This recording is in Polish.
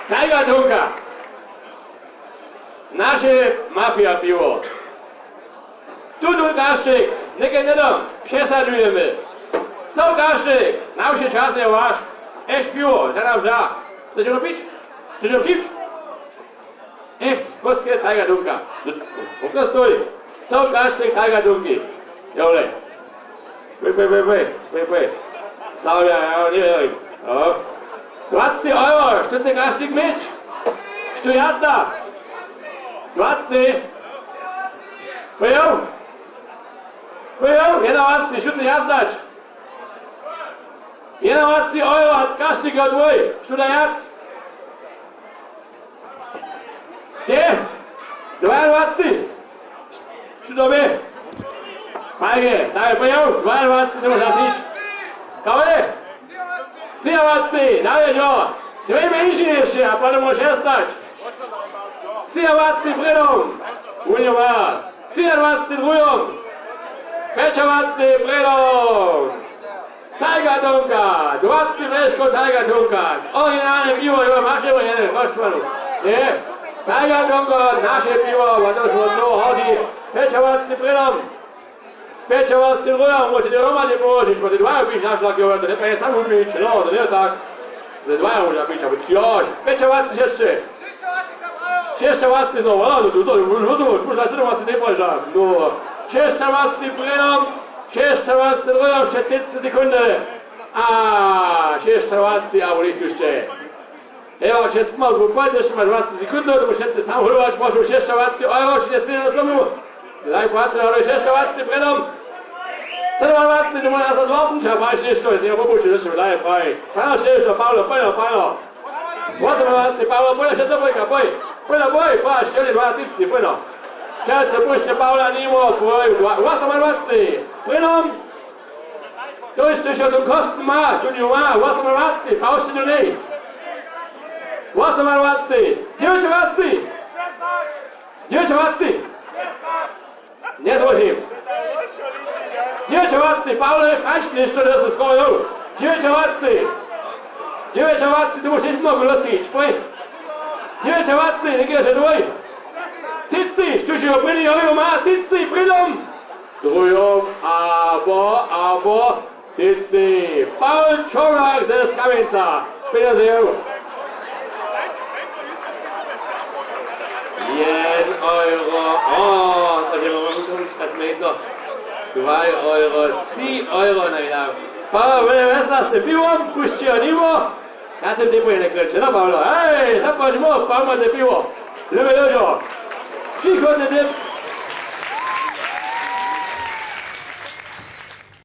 Tiger Dunka. Nasze mafia piwo. Tu Gaszczyk, nie dom, przesadzujemy. Co Gaszczyk, nam się czas nie wasz. Echt piwo, to nam ża. Chcesz ją pić? Chcesz ją pić? Echt, polskie Tiger Dunka. Ukaz stoi. Co Gaszczyk, Tiger Dunki. Jole. Wy. Sauja, ja nie wiem. 20 Euro, stütze Gaszczyk mit. Stu jazda. 20. Wyjął, 21, stütze jazdać. 21 Euro hat Gaszczyk od wuj. Stu da jaz. Gdzie? 22. Stu do mnie. Fajnie, daj, wyjął. 22, nie można znić. Kawale. 23, dalej jo. Dwie mniejsze jeszcze, a pan może stać. 23 Bredom. Unią ma. 23 Drujom. 25 Bredom. Tiger Dunka. 20 Leszko Tiger Dunka. Oryginalne piwo, jo, masz je jeden, masz panu. Nie? Tiger Dunka, nasze piwo, was to co chodzi. 25 Bredom. 25 Drujom, możecie Roma nie położyć, bo te dwa byś nasz tak jodł, to nie powinien sam umieć, no, to nie tak. Te dwa może być, aby cioś. 25 jeszcze. 26 znowu, no, to można 17 nie położyć. No, 26 Bredom, 26 Drujom, 40 sekundy. A, 26, a ulicht jeszcze. Evo, jetzt mal, bo pojdziesz, masz 20 sekundy, to musisz sam holować, proszę, 26 Euro, czy nie spinę na zlomu. Daj patrzę, ale 26 Bredom. 27, du musst das warten, ich weiß nicht, das ist ja Bobusch, das ist schon leider frei. Pana steht schon, Paulo. Was haben wir was, Paulo, Paulo, steht da, Paulo, was, stell dich, was ist die, Paulo. Schätze, Busch, Paulo, Nimo, was haben wir was, Bredom? So ist das schon zum Kostenmarkt, du Junge, was haben wir was, brauchst du nicht. Was haben wir was, Dzieci was, nie złożył. 29, Paulo, fajnie, to jest skończył. 29, du musst nicht noch lustig, sprich. 29, nie gehst du durch. 30, du schon Brille, ma, 30, Brillum. Drujom, aber, 30. Paul Czorek ze Skawieńca. Bitte sehr. 1 Euro, o, to się może das Messer. 2 Euro, 3 Euro, na wieder. Paulo, was hast du? Piwo? Puść o niwo? Kannst du nie nie kręcić, no Paulo? Hej, zapłać mu, Paulo, te piwo. Lubię ludzie. Przychodź,